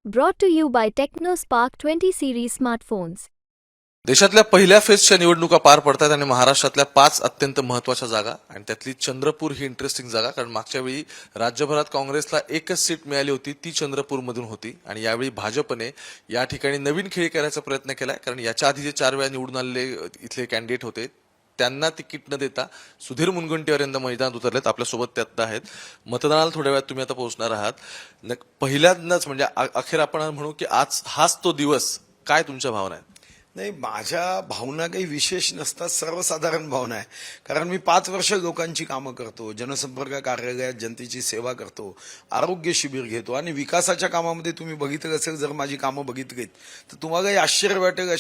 Brought to you by TechnoSpark 20 series smartphones. देशातल्या पहिल्या फेजच्या निवडणुका पार पडतात आणि महाराष्ट्रातल्या 5 अत्यंत महत्वाच्या जागा आणि त्यातली चंद्रपूर ही इंटरेस्टिंग जागा, कारण मागच्या वेळी राज्यभरात काँग्रेसला एकच सीट मिळाली होती, ती चंद्रपूरमधून होती. आणि यावेळी भाजपने या ठिकाणी नवीन खेळी करायचा प्रयत्न केलाय, कारण याच्या आधी जे 4 वेळा निवडून आलेले इथले कॅन्डिडेट होते त्यांना तिकीट न देता सुधीर मुनगंटीवार यांना मैदानात उतरलेत. आपल्यासोबत ते आता आहेत. मतदानाला थोड्या वेळात तुम्ही आता पोहोचणार आहात. पहिल्यांदाच म्हणजे अखेर आपण म्हणू की आज हाच तो दिवस. काय तुमच्या भावना आहेत? नाही, माझ्या भावना काही विशेष नसतात, सर्वसाधारण भावना आहे. कारण मी 5 वर्ष लोकांची कामं करतो, जनसंपर्क कार्यालयात जनतेची सेवा करतो, आरोग्य शिबिर घेतो आणि विकासाच्या कामामध्ये तुम्ही बघितलं असेल, जर माझी कामं बघितलीत तर तुम्हालाही आश्चर्य वाटेल,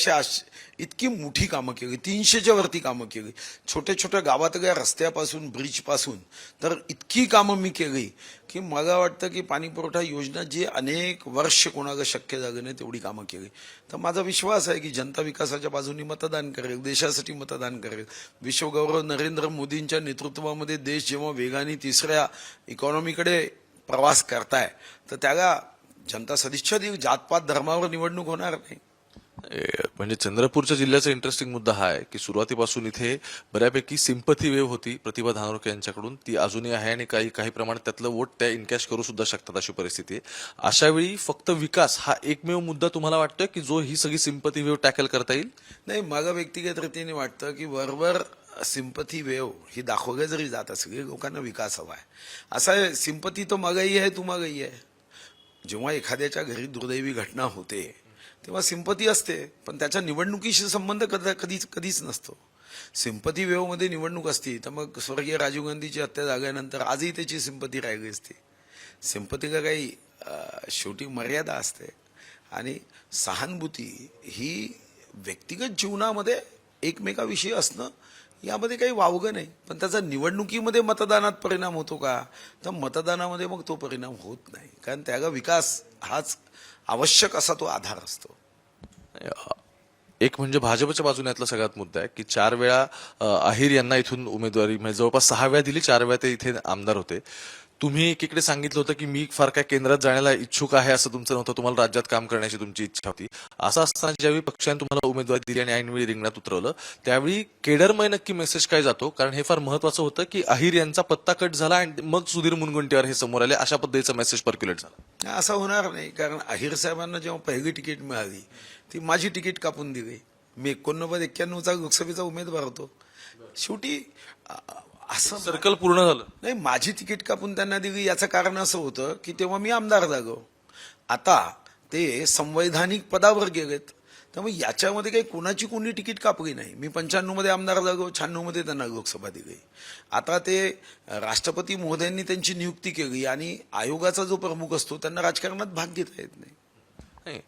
इतकी मोठी कामं केली, 300च्या वरती कामं केली, छोट्या छोट्या गावातल्या रस्त्यापासून ब्रिजपासून, तर इतकी कामं मी केली की मला वाटतं की पाणीपुरवठा योजना जी अनेक वर्ष कोणाला शक्य झालं नाही तेवढी कामं केली. तर माझा विश्वास आहे की जनता विकासाच्या बाजूनी मतदान करेल, देशासाठी मतदान करेल. विश्वगौरव नरेंद्र मोदींच्या नेतृत्वामध्ये देश जेव्हा वेगाने तिसऱ्या इकॉनॉमीकडे प्रवास करताय तर त्याला जनता सदिच्छा देईल. जातपात धर्मावर निवडणूक होणार नाही. म्हणजे चंद्रपूरच्या जिल्ह्याचा इंटरेस्टिंग मुद्दा हा आहे की सुरुवातीपासून इथे बऱ्यापैकी सिंपथी वेव्ह होती प्रतिभा धानोरकर यांच्याकडून, ती अजूनही आहे आणि काही प्रमाणात त्यातलं वोट त्या इनकॅश करू सुद्धा शकतात अशी परिस्थिती आहे. अशा वेळी फक्त विकास हा एकमेव मुद्दा तुम्हाला वाटतं की जो ही सगळी सिंपथी वेव्ह टॅकल करता येईल? नाही, मला व्यक्तिगत रीतीने वाटतं की वरवर सिंपथी वेव ही दाखवल्या जरी जात असेल, लोकांना विकास हवा आहे. असा आहे, सिंपथी तो मगाही आहे, तुम्हालाही आहे. जेव्हा एखाद्याच्या घरी दुर्दैवी घटना होते तेव्हा सिंपथी असते, पण त्याच्या निवडणुकीशी संबंध कधीच नसतो. सिंपथी वेव्हमध्ये निवडणूक असती तर मग स्वर्गीय राजीव गांधीची हत्या झाल्यानंतर आजही त्याची सिंपथी राहिली असते. सिंपथीला काही शेवटी मर्यादा असते आणि सहानुभूती ही व्यक्तिगत जीवनामध्ये एकमेकाविषयी असणं यामध्ये काही वावगं नाही, पण त्याचा निवडणुकीमध्ये मतदानात परिणाम होतो का? तर मतदानामध्ये मग तो परिणाम होत नाही, कारण त्याला विकास हाच आवश्यक असा तो आधार असतो. एक म्हणजे भाजपच्या बाजूने यातला सगळ्यात मुद्दा आहे की 4 वेळा अहिर यांना इथून उमेदवारी, म्हणजे जवळपास 6 वेळा दिली, 4 वेळा ते इथे आमदार होते. तुम्ही एकीकडे सांगितलं होतं की मी फार काय केंद्रात जाण्याला इच्छुक आहे असं तुमचं नव्हतं, तुम्हाला राज्यात काम करण्याची तुमची इच्छा होती. असं असताना ज्यावेळी पक्षाने तुम्हाला उमेदवारी दिली आणि ऐनवेळी रिंगणात उतरवलं, त्यावेळी केडरमय नक्की मेसेज काय जातो? कारण हे फार महत्वाचं होतं की अहिर यांचा पत्ता कट झाला आणि मग सुधीर मुनगंटीवार हे समोर आले, अशा पद्धतीचा मेसेज पर्क्युलेट झाला. असं होणार नाही, कारण अहिर साहेबांना जेव्हा पहिली तिकीट मिळाली ती माझी तिकीट कापून दिली. मी 89-91चा लोकसभेचा उमेदवार होतो. शेवटी असं सर्कल पूर्ण झालं. नाही, माझी तिकीट कापून त्यांना दिली याचं कारण असं होतं की तेव्हा मी आमदार झालो. आता ते संवैधानिक पदावर गेलेत, त्यामुळे याच्यामध्ये काही कोणी तिकीट कापली नाही. मी 95 मध्ये आमदार झालो, 96 मध्ये त्यांना लोकसभा दिली. आता ते राष्ट्रपती महोदयांनी त्यांची नियुक्ती केली आणि आयोगाचा जो प्रमुख असतो त्यांना राजकारणात भाग घेता येत नाही.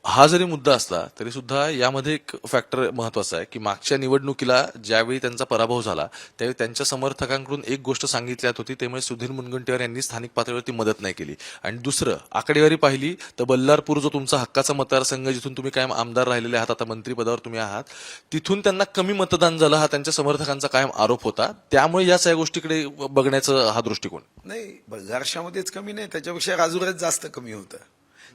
हा जरी मुद्दा असला तरी सुद्धा यामध्ये एक फॅक्टर महत्वाचा आहे की मागच्या निवडणुकीला ज्यावेळी त्यांचा पराभव झाला त्यावेळी त्यांच्या समर्थकांकडून एक गोष्ट सांगितल्यात होती, त्यामुळे सुधीर मुनगंटीवार यांनी स्थानिक पातळीवरती मदत नाही केली. आणि दुसरं, आकडेवारी पाहिली तर बल्लारपूर जो तुमचा हक्काचा मतदारसंघ, जिथून तुम्ही कायम आमदार राहिलेले आहात, आता मंत्रिपदावर तुम्ही आहात, तिथून त्यांना कमी मतदान झालं, हा त्यांच्या समर्थकांचा कायम आरोप होता. त्यामुळे या सगळ्या गोष्टीकडे बघण्याचा हा दृष्टिकोन. नाही, बल्हारशामध्येच कमी नाही, त्याच्यापेक्षा राजुऱ्यात जास्त कमी होतं,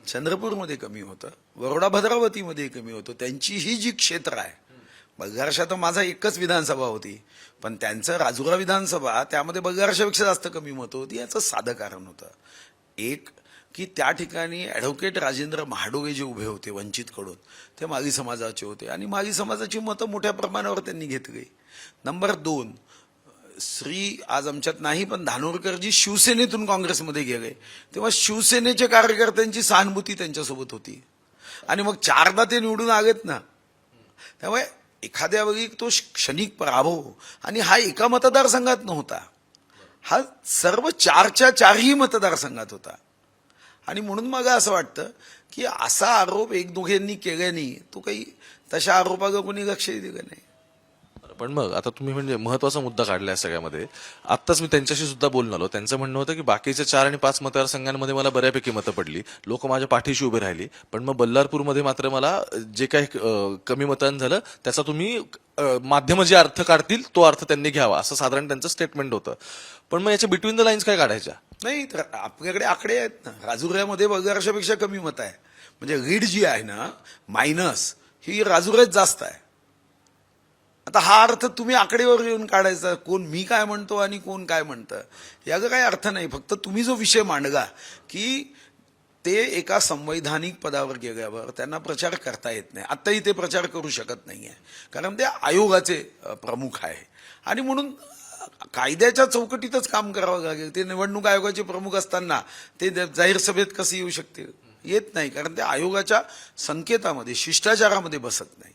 चंद्रपूरमध्ये कमी होतं, वरोडा भद्रावतीमध्ये कमी होतं. त्यांची ही जी क्षेत्र आहे, बल्हारशा तर माझा एकच विधानसभा होती, पण त्यांचं राजुरा विधानसभा त्यामध्ये बल्हारशापेक्षा जास्त कमी मतं होती. याचं साधं कारण होतं एक की त्या ठिकाणी ॲडव्होकेट राजेंद्र महाडोगे जे उभे होते वंचितकडून, ते माळी समाजाचे होते आणि माळी समाजाची मतं मोठ्या प्रमाणावर त्यांनी घेतली. नंबर 2, आज आमच्यात नाही, पण धानोरकरजी शिवसेनेतून काँग्रेसमध्ये गेले तेव्हा शिवसेनेच्या कार्यकर्त्यांची सहानुभूती त्यांच्यासोबत होती आणि मग 4दा ते निवडून आलेत ना. त्यामुळे एखाद्या वेळी तो क्षणिक पराभव, आणि हा एका मतदारसंघात नव्हता, हा सर्व 4च्या 4ही मतदारसंघात होता. आणि म्हणून मला असं वाटतं की असा आरोप एक दोघांनी केल्याने तो काही तशा आरोपाला कोणी लक्षही दिलं नाही. पण मग आता तुम्ही म्हणजे महत्वाचा मुद्दा काढलाय सगळ्यामध्ये. आत्ताच मी त्यांच्याशी सुद्धा बोलून आलो. त्यांचं म्हणणं होतं की बाकीच्या 4 आणि 5 मतदारसंघांमध्ये मला बऱ्यापैकी मतं पडली, लोक माझ्या पाठीशी उभी राहिली, पण मग बल्लारपूरमध्ये मात्र मला जे काही कमी मतदान झालं त्याचा तुम्ही माध्यम जे अर्थ काढतील तो अर्थ त्यांनी घ्यावा असं साधारण त्यांचं स्टेटमेंट होतं. पण मग याच्या बिटवीन द लाईन्स काय काढायच्या? नाही तर आपल्याकडे आकडे आहेत ना, राजुऱ्यामध्ये वर्षापेक्षा कमी मत आहे. म्हणजे लीड जी आहे ना मायनस ही राजुऱ्यात जास्त आहे. आता हा अर्थ तुम्ही आकडेवर येऊन काढायचा, कोण मी काय म्हणतो आणि कोण काय म्हणतं याचा काही अर्थ नाही. फक्त तुम्ही जो विषय मांडगा की ते एका संवैधानिक पदावर गेल्यावर त्यांना प्रचार करता येत नाही, आत्ताही ते प्रचार करू शकत नाहीये कारण ते आयोगाचे प्रमुख आहे आणि म्हणून कायद्याच्या चौकटीतच काम करावं लागेल. ते निवडणूक आयोगाचे प्रमुख असताना ते जाहीर सभेत कसे येऊ शकतील? येत नाही कारण ते आयोगाच्या संकेतामध्ये शिष्टाचारामध्ये बसत नाही.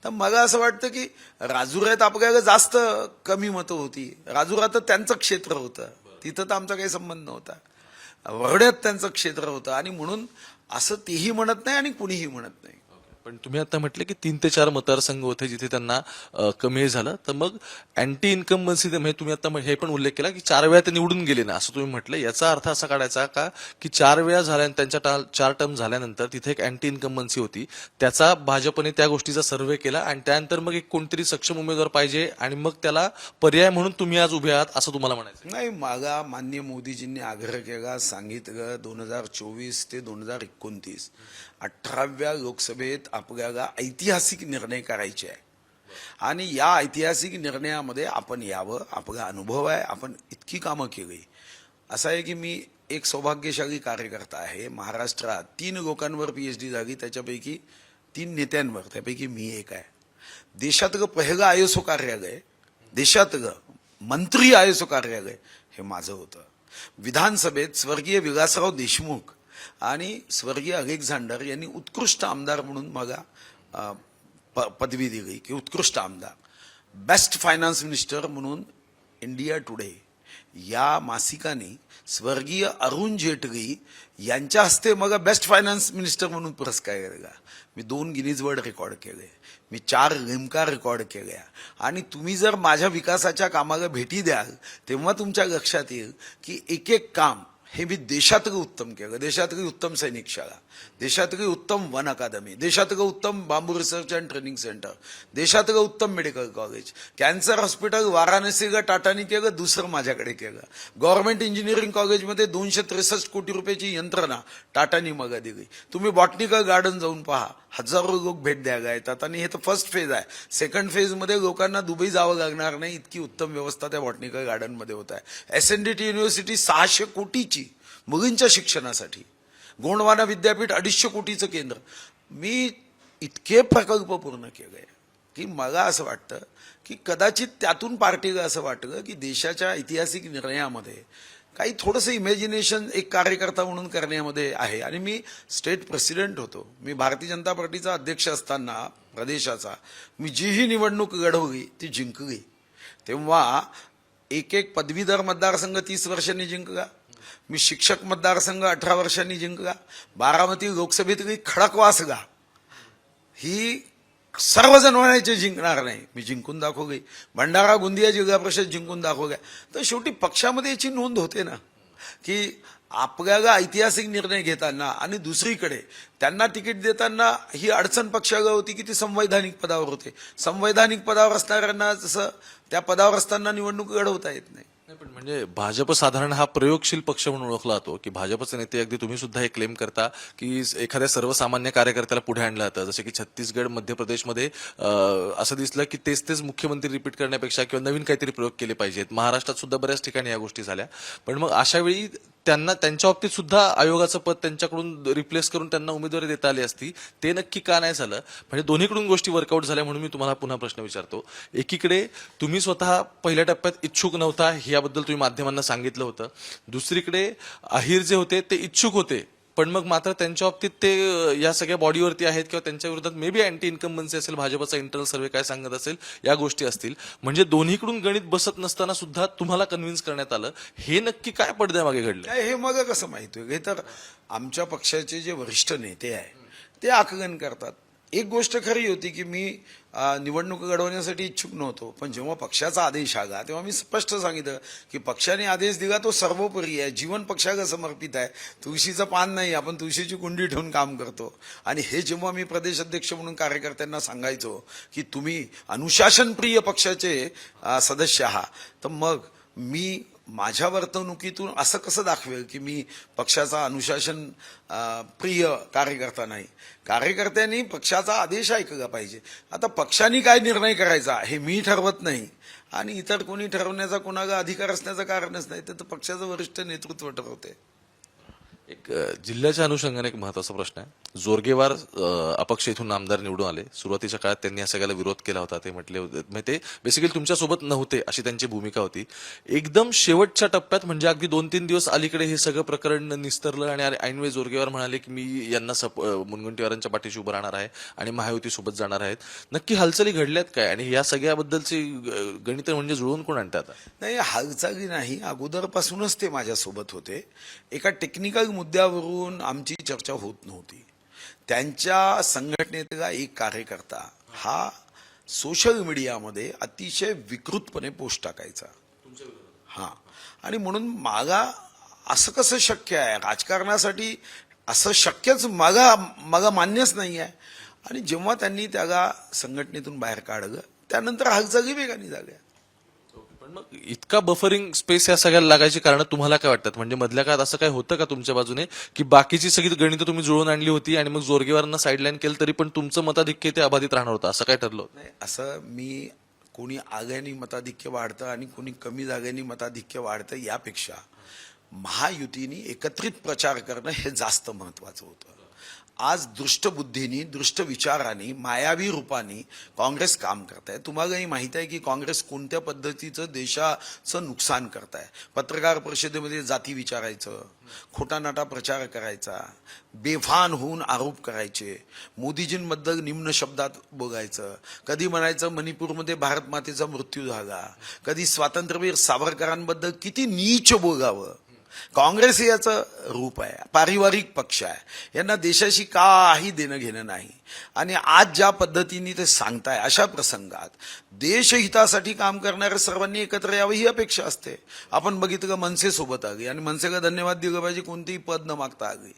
तर मला असं वाटतं की राजुऱ्यात आपल्याला जास्त कमी मतं होती. राजुरा तर त्यांचं क्षेत्र होतं, तिथं तर आमचा काही संबंध नव्हता. वरड्यात त्यांचं क्षेत्र होतं आणि म्हणून असं तेही म्हणत नाही आणि कुणीही म्हणत नाही. पण तुम्ही आता म्हटले की 3 ते 4 मतदारसंघ होते जिथे त्यांना कमी झालं, तर मग अँटी इन्कम्बन्सी म्हणजे तुम्ही आता हे पण उल्लेख केला की 4 वेळा ते निवडून गेले ना असं तुम्ही म्हटलं. याचा अर्थ असा काढायचा का की 4 वेळा झाल्या त्यांच्या 4 टर्म झाल्यानंतर तिथे एक अँटी इन्कम्बन्सी होती, त्याचा भाजपने त्या गोष्टीचा सर्व्हे केला आणि त्यानंतर मग एक कोणतरी सक्षम उमेदवार पाहिजे आणि मग त्याला पर्याय म्हणून तुम्ही आज उभे आहात असं तुम्हाला म्हणायचं? नाही, मागा माननीय मोदीजींनी आग्रह केला, सांगितलं 2024 ते 2029 18व्या लोकसभेत आपल्याला ऐतिहासिक निर्णय करायचे आहे आणि या ऐतिहासिक निर्णयामध्ये आपण यावं. आपला अनुभव आहे, आपण इतकी कामं केली. असं आहे की मी एक सौभाग्यशाली कार्यकर्ता आहे. महाराष्ट्रात 3 लोकांवर PhD झाली, त्याच्यापैकी 3 नेत्यांवर, त्यापैकी मी एक आहे. देशातलं पहिलं ISO कार्यालय, देशातलं मंत्री ISO कार्यालय हे माझं होतं. विधानसभेत स्वर्गीय विलासराव देशमुख आणि स्वर्गीय अलेक्झांडर यांनी उत्कृष्ट आमदार म्हणून मला पदवी दिली की उत्कृष्ट आमदार. बेस्ट फायनान्स मिनिस्टर म्हणून इंडिया टुडे या मासिकाने स्वर्गीय अरुण जेटली यांच्या हस्ते मग बेस्ट फायनान्स मिनिस्टर म्हणून पुरस्कार दिला. मी 2 गिनीज वर्ल्ड रेकॉर्ड केले, मी 4 लिम्का रेकॉर्ड केल्या आणि तुम्ही जर माझ्या विकासाच्या कामाला भेटी द्याल तेव्हा तुमच्या लक्षात येईल की एक एक काम हे मी देशातलं उत्तम केलं. देशातली उत्तम सैनिक शाळा, देशातली उत्तम वन अकादमी, देशातलं उत्तम बांबू रिसर्च अँड ट्रेनिंग सेंटर, देशातलं उत्तम मेडिकल कॉलेज, कॅन्सर हॉस्पिटल वाराणसीला टाटानी केलं, दुसरं माझ्याकडे केलं. गव्हर्नमेंट इंजिनिअरिंग कॉलेजमध्ये 263 कोटी रुपयाची यंत्रणा टाटानी मग दिली. तुम्ही बॉटनिकल गार्डन जाऊन पहा, हजारो लोक भेट द्यायला येतात आणि हे तर फर्स्ट फेज आहे. सेकंड फेजमध्ये लोकांना दुबई जावं लागणार नाही, इतकी उत्तम व्यवस्था त्या बॉटनिकल गार्डनमध्ये होत आहे. SNDT युनिव्हर्सिटी 600 कोटीची मुलींच्या शिक्षणासाठी, गोंडवाना विद्यापीठ 250 कोटीचं केंद्र. मी इतके प्रकल्प पूर्ण केले की मला असं वाटतं की कदाचित त्यातून पार्टीला असं वाटलं की देशाच्या ऐतिहासिक निर्णयामध्ये काही थोडंसं इमॅजिनेशन एक कार्यकर्ता म्हणून करण्यामध्ये आहे. आणि मी स्टेट प्रेसिडेंट होतो, मी भारतीय जनता पार्टीचा अध्यक्ष असताना प्रदेशाचा मी जीही निवडणूक लढवली ती जिंकली. तेव्हा एक पदवीधर मतदारसंघ 30 वर्षांनी जिंकला, मी शिक्षक मतदारसंघ 18 वर्षांनी जिंकला, बारामती लोकसभेतली खडकवासला ही सर्वजण म्हणायचे जिंकणार नाही, मी जिंकून दाखवली. भंडारा गोंदिया जिल्हा परिषद जिंकून दाखवल्या. तर शेवटी पक्षामध्ये याची नोंद होते ना की आपल्याला ऐतिहासिक निर्णय घेताना आणि दुसरीकडे त्यांना तिकीट देताना ही अडचण पक्षाला होती की ते संवैधानिक पदावर होते. संवैधानिक पदावर असणाऱ्यांना जसं त्या पदावर असताना निवडणूक लढवता येत नाही. पण म्हणजे भाजप साधारण हा प्रयोगशील पक्ष म्हणून ओळखला जातो की भाजपचे नेते अगदी तुम्ही सुद्धा हे क्लेम करता की एखाद्या सर्वसामान्य कार्यकर्त्याला पुढे आणलं जातं. जसे की छत्तीसगड मध्य प्रदेशमध्ये असं दिसलं की तेच मुख्यमंत्री रिपीट करण्यापेक्षा किंवा नवीन काहीतरी प्रयोग केले पाहिजेत. महाराष्ट्रात सुद्धा बऱ्याच ठिकाणी या गोष्टी झाल्या. पण मग अशा वेळी त्यांच्या बाबतीत सुद्धा आयोगाचं पद त्यांच्याकडून रिप्लेस करून त्यांना उमेदवारी देता आली असती, ते नक्की का नाही झालं? म्हणजे दोन्हीकडून गोष्टी वर्कआउट झाल्या म्हणून मी तुम्हाला पुन्हा प्रश्न विचारतो. एकीकडे तुम्ही स्वतः पहिल्या टप्प्यात इच्छुक नव्हता याबद्दल तुम्ही माध्यमांना सांगितलं होतं, दुसरीकडे अहिर जे होते ते इच्छुक होते पण मग मात्र त्यांच्या बाबतीत ते या सगळ्या बॉडीवरती आहेत किंवा त्यांच्या विरोधात मे बी अँटी इन्कम्बन्सी असेल, भाजपचा इंटरनल सर्व्हे काय सांगत असेल, या गोष्टी असतील. म्हणजे दोन्हीकडून गणित बसत नसताना सुद्धा तुम्हाला कन्व्हिन्स करण्यात आलं. हे नक्की काय पडद्यामागे घडलं? हे मग कसं माहिती हे तर आमच्या पक्षाचे जे वरिष्ठ नेते आहे ते आकलन करतात. एक गोष्ट खरी होती की मी निवडणूक लढवण्यासाठी इच्छुक नव्हतो, पण जेव्हा पक्षाचा आदेश आला तेव्हा मी स्पष्ट सांगितलं की पक्षाने आदेश दिला तो सर्वोपरी आहे, जीवन पक्षाला समर्पित आहे, तुळशीचं पान नाही, आपण तुळशीची कुंडी ठेवून काम करतो. आणि हे जेव्हा मी प्रदेश अध्यक्ष म्हणून कार्यकर्त्यांना सांगायचो की तुम्ही अनुशासनप्रिय पक्षाचे सदस्य आहात, तर मग मी माझ्या वर्तणुकीतून असं कसं दाखवेल की मी पक्षाचा अनुशासन प्रिय कार्यकर्ता नाही. कार्यकर्त्यांनी पक्षाचा आदेश ऐकला पाहिजे. आता पक्षाने काय निर्णय करायचा हे मी ठरवत नाही आणि इतर कोणी ठरवण्याचा कोणाला अधिकार असण्याचं कारणच नाही, तर पक्षाचं वरिष्ठ नेतृत्व ठरवते. एक जिल्ह्याच्या अनुषंगाने एक महत्वाचा प्रश्न आहे. जोरगेवार अपक्ष इथून आमदार निवडून आले. सुरुवातीच्या काळात त्यांनी या सगळ्याला विरोध केला होता. ते म्हटले होते म्हणजे ते बेसिकली तुमच्यासोबत नव्हते अशी त्यांची भूमिका होती. एकदम शेवटच्या टप्प्यात म्हणजे अगदी 2-3 दिवस अलीकडे हे सगळं प्रकरण निस्तरलं आणि ऐनवेळी जोरगेवार म्हणाले की मी यांना मुनगंटीवारांच्या पाठीशी उभं राहणार आहे आणि महायुती सोबत जाणार आहेत. नक्की हालचाली घडल्यात काय आणि या सगळ्याबद्दलची गणित म्हणजे जुळवून कोण आणतात? नाही, हालचाली नाही, अगोदरपासूनच ते माझ्यासोबत होते. एका टेक्निकल मुद्द्यावरून आमची चर्चा होत नव्हती. त्यांच्या संघटनेतला एक कार्यकर्ता हा सोशल मीडियामध्ये अतिशय विकृतपणे पोस्ट टाकायचा. हा, आणि म्हणून मागा असं कसं शक्य आहे, राजकारणासाठी असं शक्यच मागा मान्यच नाही आहे. आणि जेव्हा त्यांनी त्याला संघटनेतून बाहेर काढलं त्यानंतर हालचाली वेगाने झाल्या. पण मग इतका बफरिंग स्पेस या सगळ्याला लागायची कारण तुम्हाला काय वाटतात? म्हणजे मधल्या काळात असं काय होतं का तुमच्या बाजूने की बाकीची सगळी गणितं तुम्ही जुळवून आणली होती आणि मग जोरगेवारांना साईडलाईन केलं तरी पण तुमचं मताधिक्य ते अबाधित राहणार होतं, असं काय ठरलं? नाही, असं मी कोणी आग्यानी मताधिक्य वाढतं आणि कोणी कमी जाग्यानी मताधिक्य वाढतं यापेक्षा महायुतीने एकत्रित प्रचार करणं हे जास्त महत्वाचं होतं. आज दृष्टबुद्धीनी, दृष्ट विचारांनी, मायावी रूपाने काँग्रेस काम करत आहे. तुम्हालाही माहित आहे की काँग्रेस कोणत्या पद्धतीचं देशाचं नुकसान करत आहे. पत्रकार परिषदेमध्ये जाती विचारायचं, खोटा नाटा प्रचार करायचा, बेफान होऊन आरोप करायचे, मोदीजींबद्दल निम्न शब्दात बोलायचं, कधी म्हणायचं मणिपूरमध्ये भारत मातेचा मृत्यू झाला, कधी स्वातंत्र्यवीर सावरकरांबद्दल किती नीच बोलावं. काँग्रेस हे याचं रूप आहे, पारिवारिक पक्ष आहे, यांना देशाशी काही देणं घेणं नाही. आणि आज ज्या पद्धतीने ते सांगताय अशा प्रसंगात देशहितासाठी काम करणाऱ्या सर्वांनी एकत्र यावं ही अपेक्षा असते. आपण बघितलं मनसेसोबत आली आणि मनसेला धन्यवाद दिलं पाहिजे, कोणतीही पद न मागता आली,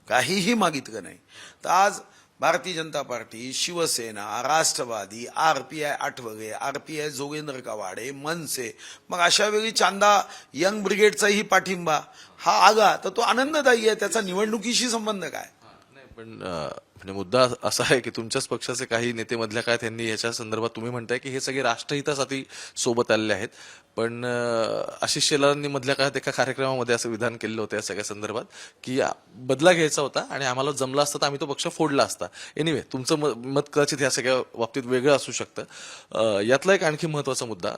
काहीही मागितलं नाही. तर आज भारतीय जनता पार्टी, शिवसेना, राष्ट्रवादी, आरपीआय आठवले, आरपीआय जोगेंद्र कवाडे, मनसे, मग अशा वेळी चांदा यंग ब्रिगेडचाही पाठिंबा हा आला तर तो आनंददायी आहे. त्याचा निवडणुकीशी संबंध काय? नाही, पण म्हणजे मुद्दा असा आहे की तुमच्याच पक्षाचे काही नेते मधल्या काय त्यांनी याच्या संदर्भात तुम्ही म्हणताय की हे सगळे राष्ट्रहितासाठी सोबत आलेले आहेत, पण आशिष शेलारांनी मधल्या काळात एका कार्यक्रमामध्ये असं विधान केलेलं होतं या सगळ्या संदर्भात की बदला घ्यायचा होता आणि आम्हाला जमला असता तर आम्ही तो पक्ष फोडला असता. एनिवे, तुमचं मत कदाचित या सगळ्या बाबतीत वेगळं असू शकतं. यातला एक आणखी महत्वाचा मुद्दा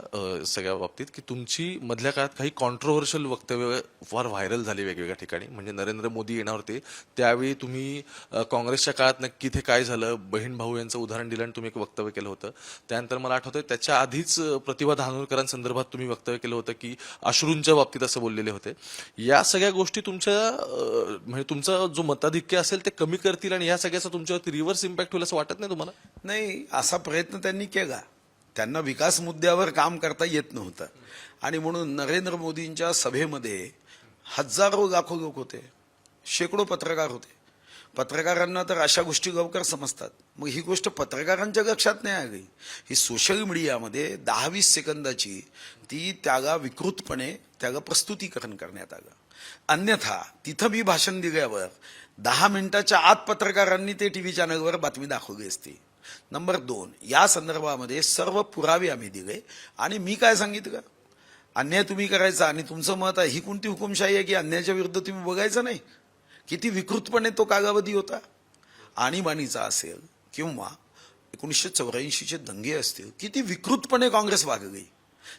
सगळ्या बाबतीत की तुमची मधल्या काळात काही कॉन्ट्रोव्हर्शियल वक्तव्य फार व्हायरल झाली वेगवेगळ्या ठिकाणी. म्हणजे नरेंद्र मोदी येणार होते त्यावेळी तुम्ही काँग्रेसच्या काळात नक्की इथे काय झालं, बहीण भाऊ यांचं उदाहरण दिलं आणि तुम्ही एक वक्तव्य केलं होतं. त्यानंतर मला आठवतंय त्याच्या आधीच प्रतिभा धानोरकरांसंदर्भात तुम्ही वक्तव्य केलं होतं की अश्रूंच्या बाबतीत असं बोललेले होते. या सगळ्या गोष्टी तुमच्या म्हणजे तुमचा जो मताधिक्य असेल ते कमी करतील आणि या सगळ्याचा तुमच्यावरती रिव्हर्स इम्पॅक्ट होईल असं वाटत नाही तुम्हाला? नाही, असा प्रयत्न त्यांनी केला. त्यांना विकास मुद्द्यावर काम करता येत नव्हतं आणि म्हणून नरेंद्र मोदींच्या सभेमध्ये हजारो लाखो लोक होते, शेकडो पत्रकार होते. पत्रकारांना तर अशा गोष्टी लवकर समजतात. मग ही गोष्ट पत्रकारांच्या लक्षात नाही आली. ही सोशल मीडियामध्ये 10-20 सेकंदाची ती त्याला विकृतपणे त्याला प्रस्तुतीकरण करण्यात आलं. अन्यथा तिथं मी भाषण दिल्यावर 10 मिनिटाच्या आत पत्रकारांनी ते टीव्ही चॅनलवर बातमी दाखवली असती. नंबर 2, या संदर्भामध्ये सर्व पुरावे आम्ही दिले आणि मी काय सांगितलं, अन्याय तुम्ही करायचा आणि तुमचं मत आहे. ही कोणती हुकुमशाही आहे की अन्यायाच्या विरुद्ध तुम्ही बघायचं नाही? किती विकृतपणे तो कालावधी होता. आणीबाणीचा असेल किंवा 1984चे दंगे असतील, किती विकृतपणे काँग्रेस वागली.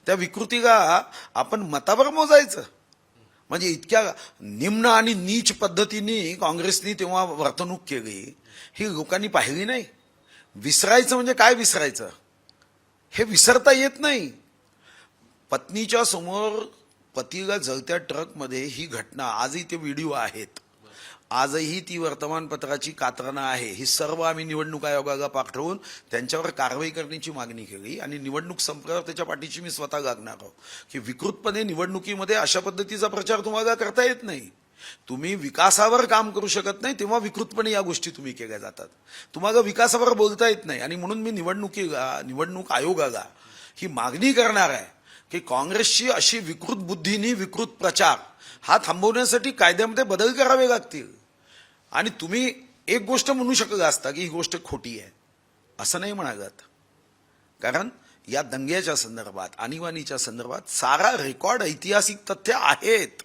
त्या विकृतीला आपण मतावर मोजायचं म्हणजे इतक्या निम्न आणि नीच पद्धतीने काँग्रेसनी तेव्हा वर्तणूक केली ही लोकांनी पाहिली नाही. विसरायचं म्हणजे काय विसरायचं हे विसरता येत नाही. पत्नीच्या समोर पतीला जळत्या ट्रकमध्ये ही घटना, आजही ते व्हिडिओ आहेत, आजही ती वर्तमानपत्राची कात्रणं आहे. ही सर्व आम्ही निवडणूक आयोगाला पाठवून त्यांच्यावर कारवाई करण्याची मागणी केली आणि निवडणूक संपल्यावर त्याच्या पाठीशी मी स्वतः लागणार आहोत की विकृतपणे निवडणुकीमध्ये अशा पद्धतीचा प्रचार तुम्हाला करता येत नाही. तुम्ही विकासावर काम करू शकत नाही तेव्हा विकृतपणे या गोष्टी तुम्ही केल्या जातात. तुम्हाला विकासावर बोलता येत नाही आणि म्हणून मी निवडणूक आयोगाला ही मागणी करणार आहे की काँग्रेसची अशी विकृत बुद्धीनी विकृत प्रचार हा थांबवण्यासाठी कायद्यामध्ये बदल करावे लागतील. आणि तुम्ही एक गोष्ट म्हणू शकला असता की ही गोष्ट खोटी आहे, असं नाही म्हणालात. कारण या दंग्याच्या संदर्भात, आणीबाणीच्या संदर्भात सारा रेकॉर्ड ऐतिहासिक तथ्य आहेत.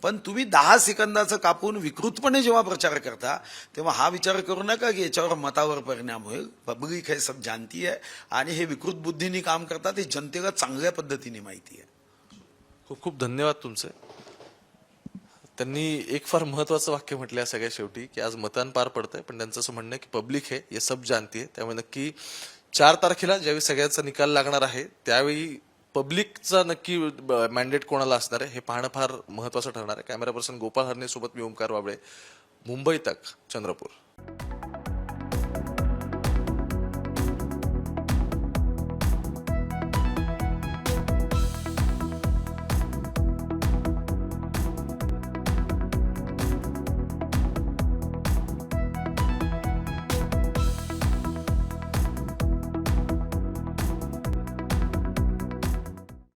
पण तुम्ही 10 सेकंदाचं कापून विकृतपणे जेव्हा प्रचार करता तेव्हा हा विचार करू नका की याच्यावर मतावर परिणाम होईल. पब्लिक हे सब जानती आहे आणि हे विकृत बुद्धीने काम करतात हे जनतेला चांगल्या पद्धतीने माहिती आहे. खूप खूप धन्यवाद तुमचे. त्यांनी एक फार महत्वाचं वाक्य म्हटलं सगळ्या शेवटी की आज मतदान पार पडतंय पण त्यांचं असं म्हणणं आहे की पब्लिक है ये सब जानती है. त्यामुळे नक्की 4 तारखेला ज्यावेळी सगळ्यांचा निकाल लागणार आहे त्यावेळी पब्लिकचा नक्की मॅन्डेट कोणाला असणार आहे हे पाहणं फार महत्वाचं ठरणार आहे. कॅमेरा पर्सन गोपाळ हरणे सोबत मी ओमकार वाबळे, मुंबई तक, चंद्रपूर.